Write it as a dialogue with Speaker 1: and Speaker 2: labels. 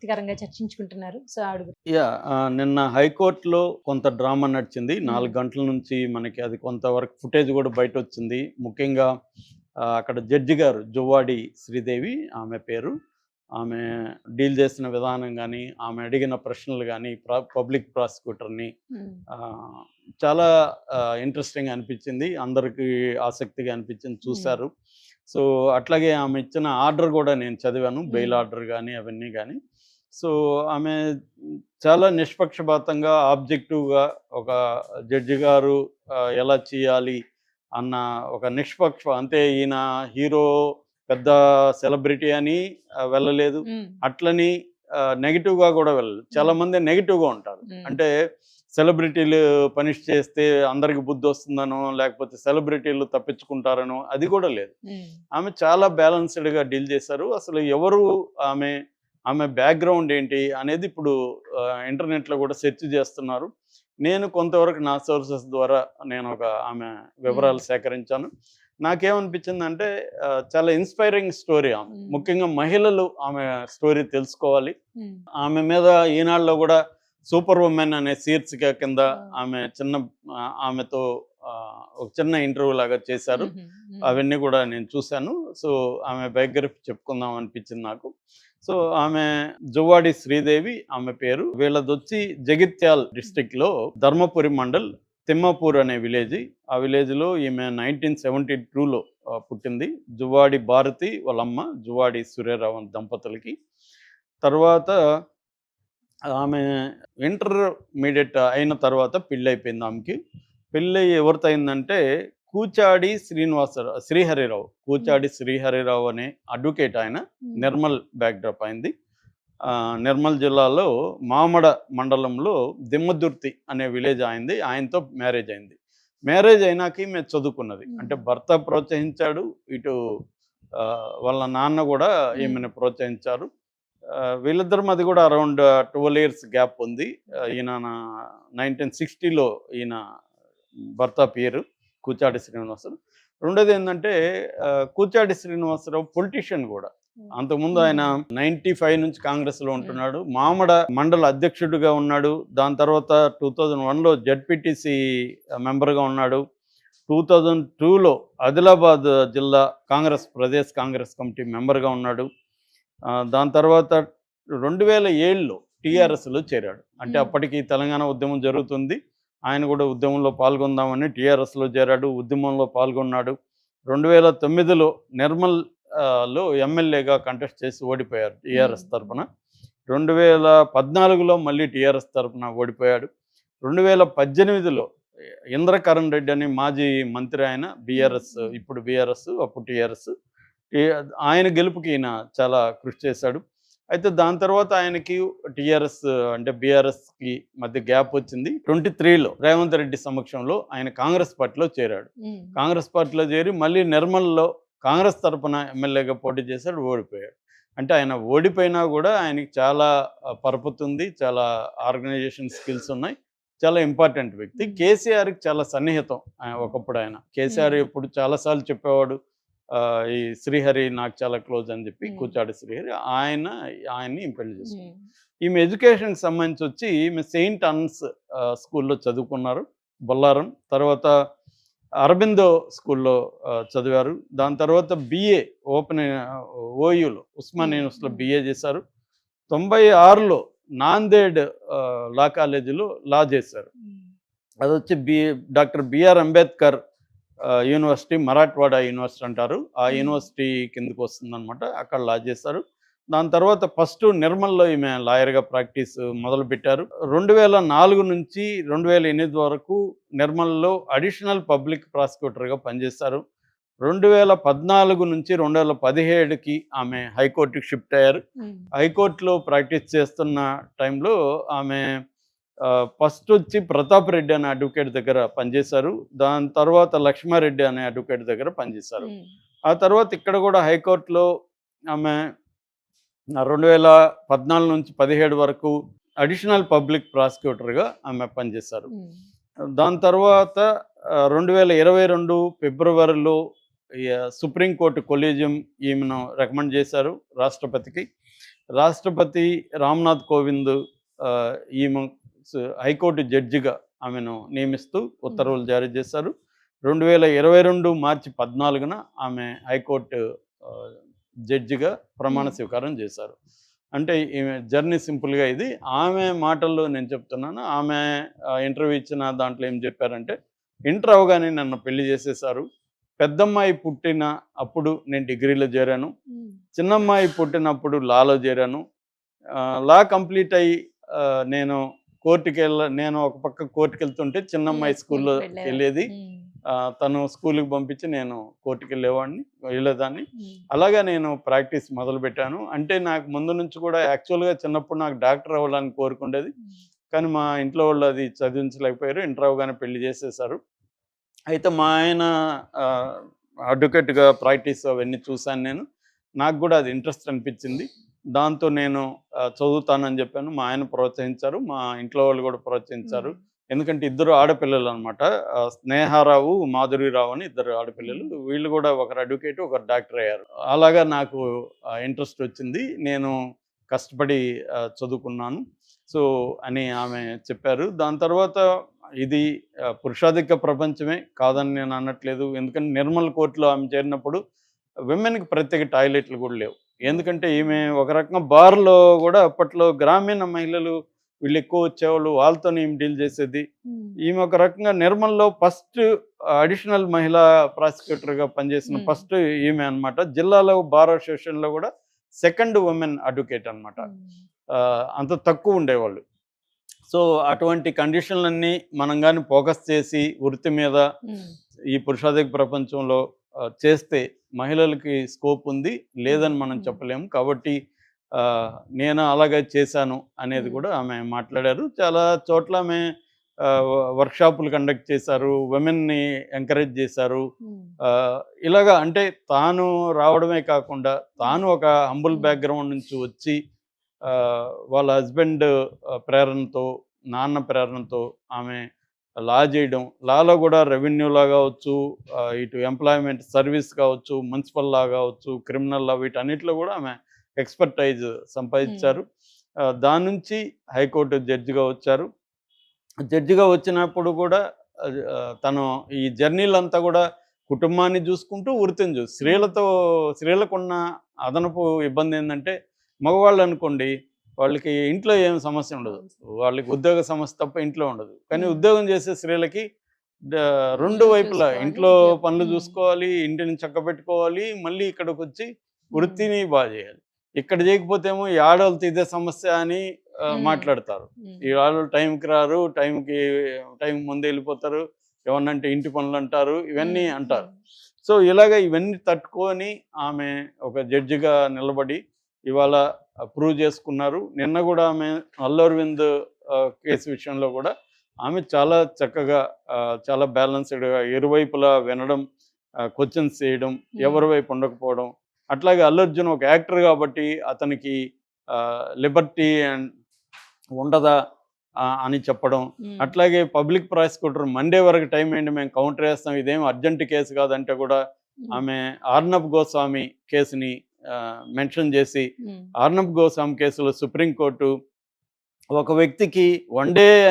Speaker 1: ఆసక్తికరంగా చర్చించుకుంటున్నారు. సో, అడుగు.
Speaker 2: నిన్న హైకోర్టులో కొంత డ్రామా నడిచింది.
Speaker 1: హ్మ్.
Speaker 2: 4 గంటల నుంచి మనకి అది కొంతవరకు ఫుటేజ్ గూడా బయటొచ్చింది. ముఖ్యంగా అక్కడ జడ్జి గారు జువ్వాడి శ్రీదేవి ఆమె పేరు. ఆమె డీల్ చేసిన విధానం గానీ, ఆమె అడిగిన ప్రశ్నలు గానీ, పబ్లిక్ ప్రాసిక్యూటర్‌ని
Speaker 1: హ్మ్.
Speaker 2: ఆహ్, చాలా ఇంట్రెస్టింగ్‌గా అనిపిచ్చింది. అందరికి ఆసక్తిగా అనిపిచ్చింది
Speaker 1: హ్మ్.
Speaker 2: చూసారు. సో, అట్లాగే ఆమె ఇచ్చిన ఆర్డర్ గూడా నేను చదివాను. బెయిల్
Speaker 1: హ్మ్.
Speaker 2: ఆర్డర్ గానీ, అవన్నీ గానీ. సో, ఆమె చాలా నిష్పక్షపాతంగా, ఆబ్జెక్టివ్‌గా ఒక జడ్జి గారు ఎలా చేయాలి అన్న ఒక అంటే ఈయన హీరో పెద్ద సెలబ్రిటీ అని వెళ్ళలేదు.
Speaker 1: హ్మ్.
Speaker 2: అట్లని నెగెటివ్‌గా గూడా వెళ్ళలేదు.
Speaker 1: హ్మ్.
Speaker 2: చాలామంది నెగెటివ్‌గా ఉంటారు.
Speaker 1: హ్మ్.
Speaker 2: అంటే సెలబ్రిటీలు పనిష్ చేస్తే అందరికి బుద్ధొస్తుందనో, లేకపోతే సెలబ్రిటీలు తప్పించుకుంటారనో అది గూడా లేదు.
Speaker 1: హ్మ్.
Speaker 2: ఆమె చాలా బ్యాలెన్స్‌డ్‌గా డీల్ చేశారు. అసలు ఎవరు ఆమె, ఆమె బ్యాక్‌గ్రౌండ్ ఏంటి అనేది ఇప్పుడు ఇంటర్నెట్‌లో గూడా సెర్చ్ చేస్తున్నారు. నేను కొంతవరకు నా సోర్సెస్ ద్వారా ఆమె
Speaker 1: హ్మ్.
Speaker 2: వివరాలు సేకరించాను. నాకేమనిపించిందంటే చాలా ఇన్‌స్పైరింగ్ స్టోరీ ఆమె.
Speaker 1: హ్మ్.
Speaker 2: ముఖ్యంగా మహిళలు ఆమె స్టోరీ తెలుసుకోవాలి.
Speaker 1: హ్మ్.
Speaker 2: ఆమె మీద ఈనాడులో గూడా 'సూపర్ వుమెన్' అనే శీర్షిక కింద
Speaker 1: ఆ!
Speaker 2: ఆమె ఆమెతో ఒక చిన్న ఇంటర్వ్యూ లాగా చేశారు.
Speaker 1: హుహు. హ్మ్.
Speaker 2: అవన్నీ గూడా నేను చూశాను. సో, ఆమె బయోగ్రఫీ చెప్పుకుందాం అనిపించింది నాకు. సో, ఆమె జువ్వాడి శ్రీదేవి ఆమె పేరు. వీళ్ళదొచ్చి జగిత్యాల్ డిస్ట్రిక్ట్‌లో ధర్మపురి మండల్ తిమ్మాపూర్ అనే విలేజి. ఆ విలేజ్‌లో ఈమె 1972లో పుట్టింది. జువ్వాడి భారతి వాళ్ళమ్మ, జువ్వాడి సూర్యారావు దంపతులకి. తర్వాత ఆమె ఇంటర్మీడియేట్ అయిన తర్వాత పెళ్ళైపోయింది ఆమెకి. పెళ్ళయి ఎవరితో అయిందంటే శ్రీహరిరావు.
Speaker 1: హ్మ్.
Speaker 2: కూచాడి శ్రీహరిరావు అనే అడ్వకేట్ ఆయన.
Speaker 1: హ్మ్.
Speaker 2: నిర్మల్ బ్యాక్‌డ్రాప్ ఆయనది. నిర్మల్ జిల్లాలో మామడ మండలంలో దిమ్మదుర్తి అనే విలేజ్ ఆయనది. ఆయనతో మ్యారేజ్ అయింది. మ్యారేజ్ అయినాక ఈమె చదువుకున్నది. అంటే
Speaker 1: హ్మ్.
Speaker 2: భర్త ప్రోత్సహించాడు. ఇటు వాళ్ళ నాన్న గూడా
Speaker 1: హ్మ్.
Speaker 2: ఈమెను ప్రోత్సహించారు. వీళ్ళిద్దరి మధ్య గూడా అరౌండ్ 12 ఇయర్స్ గ్యాప్ ఉంది. ఈయన 1960లో ఈయన భర్త పేరు కూచాడి శ్రీనివాసరావు. రెండోదేందంటే కూచాడి శ్రీనివాసరావు పొలిటీషియన్ గూడా.
Speaker 1: హ్మ్.
Speaker 2: అంతకుముందు ఆయన
Speaker 1: హ్మ్.
Speaker 2: 95 నుంచి కాంగ్రెస్‌లో
Speaker 1: హ్మ్.
Speaker 2: ఉంటున్నాడు. మామడ మండల అధ్యక్షుడిగా ఉన్నాడు. దాని తర్వాత 2001లో జడ్పీటీసీ మెంబర్‌గా ఉన్నాడు. 2002లో ఆదిలాబాద్ జిల్లా ప్రదేశ్ కాంగ్రెస్ కమిటీ మెంబర్‌గా ఉన్నాడు. దాని తర్వాత 2007లో
Speaker 1: హ్మ్.
Speaker 2: టీఆర్ఎస్‌లో చేరాడు. అంటే
Speaker 1: హ్మ్.
Speaker 2: అప్పటికి తెలంగాణ ఉద్యమం జరుగుతుంది. ఆయన కూడా ఉద్యమంలో పాల్గొందామని టీఆర్ఎస్‌లో చేరాడు. ఉద్యమంలో పాల్గొన్నాడు. 2009లో నిర్మల్ లో ఎమ్మెల్యేగా కంటెస్ట్ చేసి ఓడిపోయారు
Speaker 1: హ్మ్.
Speaker 2: టీఆర్ఎస్ తరపున. 2014లో మళ్ళీ టీఆర్ఎస్ తరపున ఓడిపోయాడు. 2018లో ఇంద్రకరణ్ రెడ్డి అని మాజీ మంత్రి ఆయన
Speaker 1: హ్మ్.
Speaker 2: బీఆర్ఎస్,
Speaker 1: హ్మ్.
Speaker 2: ఇప్పుడు బీఆర్ఎస్, అప్పుడు టీఆర్ఎస్. ఈ ఆయన గెలుపుకి ఈయన చాలా కృషి చేశాడు. అయితే దాని తర్వాత ఆయనకి టీఆర్ఎస్ అంటే బీఆర్ఎస్‌కి మధ్య గ్యాప్ వచ్చింది. 23లో రేవంత్ రెడ్డి సమక్షంలో ఆయన కాంగ్రెస్ పార్టీలో చేరాడు.
Speaker 1: హ్మ్.
Speaker 2: కాంగ్రెస్ పార్టీలో చేరి మళ్ళీ నిర్మల్‌లో కాంగ్రెస్ తరపున ఎమ్మెల్యేగా పోటీ చేశాడు. ఓడిపోయాడు. అంటే ఆయన ఓడిపోయినా గూడా ఆయనకి చాలా పరపతుంది. చాలా ఆర్గనైజేషన్ స్కిల్స్ ఉన్నాయి. చాలా ఇంపార్టెంట్ వ్యక్తి.
Speaker 1: హ్మ్.
Speaker 2: కేసీఆర్‌కి చాలా సన్నిహితం. ఒకప్పుడు ఆయన. కేసీఆర్
Speaker 1: హ్మ్.
Speaker 2: ఎప్పుడు చాలా సార్లు చెప్పేవాడు. ఈ శ్రీహరి నాకు చాలా క్లోజ్ అని చెప్పి
Speaker 1: హ్మ్.
Speaker 2: కూచాడి శ్రీహరి. ఆయన్ని పెళ్లి చేసుకున్నారు.
Speaker 1: హ్మ్.
Speaker 2: ఈమె ఎడ్యుకేషన్‌కి సంబంధించొచ్చి ఈమె సెయింట్ అన్స్ స్కూల్‌లో చదువుకున్నారు. బొల్లారం. తర్వాత అరబిందో స్కూల్‌లో చదివారు. దాని తర్వాత బీఏ ఓయూలో ఉస్మానియా
Speaker 1: హ్మ్.
Speaker 2: యూనివర్సిటీలో
Speaker 1: హ్మ్.
Speaker 2: బీఏ చేశారు. 96లో నాందేడ్ లా కాలేజీలో లా చేశారు.
Speaker 1: హ్మ్.
Speaker 2: అదొచ్చి doctor BR Ambedkar university, Marathwada university అంటారు. ఆ
Speaker 1: హ్మ్.
Speaker 2: యూనివర్సిటీ కిందకొస్తుందనమాట. అక్కడ లా చేశారు. దాని తర్వాత ఫస్టు నిర్మల్‌లో ఈమె లాయర్‌గా ప్రాక్టీస్ మొదలుపెట్టారు. 2004 నుంచి 2008 వరకు నిర్మల్‌లో అడిషనల్ పబ్లిక్ ప్రాసిక్యూటర్‌గా పనిచేశారు. 2014 నుంచి 2017కి ఆమె హైకోర్ట్‌కి షిఫ్ట్ అయ్యారు.
Speaker 1: హ్మ్.
Speaker 2: హైకోర్ట్‌లో ప్రాక్టీస్ చేస్తున్న టైంలో ఆమె ఫస్టొచ్చి ప్రతాప్ రెడ్డి అనే అడ్వకేట్ దగ్గర పనిచేశారు. దాని తర్వాత లక్ష్మారెడ్డి అనే అడ్వకేట్ దగ్గర పనిచేశారు.
Speaker 1: హ్మ్.
Speaker 2: ఆ తర్వాత ఇక్కడ గూడా హైకోర్ట్‌లో ఆమె 2014 నుంచి 17 వరకు అడిషనల్ పబ్లిక్ ప్రాసిక్యూటర్‌గా ఆమె పనిచేశారు.
Speaker 1: హ్మ్.
Speaker 2: దాని తర్వాత 2022 ఫిబ్రవరిలో సుప్రీం కోర్ట్ కొలీజియం ఈమెను రికమెండ్ చేశారు రాష్ట్రపతికి. రాష్ట్రపతి రామ్నాథ్ కోవింద్ ఈమె హైకోర్టు జడ్జిగా ఆమెను నియమిస్తూ ఉత్తర్వులు జారీ చేశారు. 2022 మార్చి 14న ఆమె హైకోర్టు జడ్జిగా ప్రమాణ స్వీకారం చేశారు. అంటే ఈమె జర్నీ సింపుల్గా ఇది. ఆమె మాటల్లో నేను చెప్తున్నాను. ఆమె ఇంటర్వ్యూ ఇచ్చిన దాంట్లో ఏం చెప్పారంటే, ఇంటర్ అవగానే నన్ను పెళ్లి చేసేసారు. పెద్దమ్మాయి పుట్టిన అప్పుడు నేను డిగ్రీలో చేరాను. చిన్నమ్మాయి పుట్టినప్పుడు లాలో చేరాను. లా కంప్లీట్ అయ్యి నేను నేను ఒక పక్క కోర్టుకి వెళ్తుంటే చిన్నమ్మాయి స్కూల్లో వెళ్ళేది. తను స్కూల్కి పంపించి నేను కోర్టుకి వెళ్ళేదాన్ని. అలాగా నేను ప్రాక్టీస్ మొదలుపెట్టాను. అంటే నాకు ముందు నుంచి కూడా యాక్చువల్గా చిన్నప్పుడు నాకు డాక్టర్ అవ్వాలని కోరుకుండేది. కానీ మా ఇంట్లో వాళ్ళు అది చదివించలేకపోయారు. ఇంటర్ అవగానే పెళ్లి చేసేసారు. అయితే మా ఆయన అడ్వకేట్గా ప్రాక్టీస్ అవన్నీ చూశాను నేను. నాకు కూడా అది ఇంట్రెస్ట్ అనిపించింది. దాంతో నేను చదువుతానని చెప్పాను. మా ఆయన ప్రోత్సహించారు. మా ఇంట్లో వాళ్ళు కూడా ప్రోత్సహించారు. ఎందుకంటే ఇద్దరు ఆడపిల్లలు అనమాట. స్నేహారావు, మాధురీరావు అని ఇద్దరు ఆడపిల్లలు. వీళ్ళు కూడా ఒకరు అడ్వకేట్, ఒకరు డాక్టర్ అయ్యారు. అలాగా నాకు ఇంట్రెస్ట్ వచ్చింది. నేను కష్టపడి చదువుకున్నాను అని ఆమె చెప్పారు. దాని తర్వాత ఇది పురుషాధిక్య ప్రపంచమే కాదని నేను అనట్లేదు. ఎందుకంటే నిర్మల్ కోర్టులో ఆమె చేరినప్పుడు విమెన్కి ప్రత్యేక టాయిలెట్లు కూడా లేవు. ఎందుకంటే ఈమె ఒక రకంగా బార్లో కూడా అప్పట్లో గ్రామీణ మహిళలు వీళ్ళు ఎక్కువ వచ్చేవాళ్ళు, వాళ్ళతో ఈమె డీల్ చేసేది. ఈమె ఒక రకంగా నిర్మల్లో ఫస్ట్ అడిషనల్ మహిళా ప్రాసిక్యూటర్గా పనిచేసిన ఫస్ట్ ఈమె అనమాట. జిల్లాలో బార్ అసోసియేషన్లో కూడా సెకండ్ ఉమెన్ అడ్వకేట్ అనమాట. అంత తక్కువ ఉండేవాళ్ళు. సో అటువంటి కండిషన్లన్నీ మనం కానీ ఫోకస్ చేసి వృత్తి మీద ఈ పురుషాధిక ప్రపంచంలో చేస్తే మహిళలకి స్కోప్ ఉంది, లేదని మనం చెప్పలేము. కాబట్టి నేను అలాగే చేశాను అనేది కూడా ఆమె మాట్లాడారు. చాలా చోట్ల ఆమె వర్క్షాపులు కండక్ట్ చేశారు, విమెన్ని ఎంకరేజ్ చేశారు. ఇలాగా అంటే తాను రావడమే కాకుండా తాను ఒక హంబుల్ బ్యాక్గ్రౌండ్ నుంచి వచ్చి వాళ్ళ హస్బెండ్ ప్రేరణతో, నాన్న ప్రేరణతో ఆమె లా చేయడం, లాలో కూడా రెవెన్యూ లా కావచ్చు, ఇటు ఎంప్లాయ్మెంట్ సర్వీస్ కావచ్చు, మున్సిపల్ లా కావచ్చు, క్రిమినల్ లా, వీటన్నిటిలో కూడా ఆమె ఎక్స్పర్టైజ్ సంపాదించారు. దాని నుంచి హైకోర్టు జడ్జిగా వచ్చారు. జడ్జిగా వచ్చినప్పుడు కూడా తను ఈ జర్నీలంతా కూడా కుటుంబాన్ని చూసుకుంటూ వృత్తిని స్త్రీలకున్న అదనపు ఇబ్బంది ఏంటంటే, మగవాళ్ళు అనుకోండి వాళ్ళకి ఇంట్లో ఏం సమస్య ఉండదు, వాళ్ళకి ఉద్యోగ సమస్య తప్ప ఇంట్లో ఉండదు. కానీ ఉద్యోగం చేసే స్త్రీలకి రెండు వైపులా ఇంట్లో పనులు చూసుకోవాలి, ఇంటిని చక్కబెట్టుకోవాలి, మళ్ళీ ఇక్కడికి వచ్చి వృత్తిని బాగా చేయాలి. ఇక్కడ చేయకపోతే ఏమో ఈ ఆడవాళ్ళతో ఇదే సమస్య అని మాట్లాడతారు. ఈ ఆడవాళ్ళు టైంకి రారు, టైం ముందే వెళ్ళిపోతారు, ఏమన్నంటే ఇంటి పనులు అంటారు, ఇవన్నీ అంటారు. సో ఇలాగ ఇవన్నీ తట్టుకొని ఆమె ఒక జడ్జిగా నిలబడి ఇవాళ ప్రూవ్ చేసుకున్నారు. నిన్న కూడా ఆమె అల్లు అరవింద్ కేసు విషయంలో కూడా ఆమె చాలా చక్కగా, చాలా బ్యాలెన్స్డ్గా ఇరువైపులా వినడం, క్వశ్చన్స్ చేయడం, ఎవరి వైపు ఉండకపోవడం. అట్లాగే అల్లు అర్జున్ ఒక యాక్టర్ కాబట్టి అతనికి లిబర్టీ అండ్ ఉండదా అని చెప్పడం. అట్లాగే పబ్లిక్ ప్రాసిక్యూటర్ మండే వరకు టైం ఏంటి, మేము కౌంటర్ వేస్తాం, ఇదేం అర్జెంట్ కేసు కాదంటే కూడా ఆమె ఆర్నబ్ గోస్వామి కేసుని మెన్షన్ చేసి, ఆర్నబ్ గోస్వామి కేసులో సుప్రీంకోర్టు ఒక వ్యక్తికి 1 డే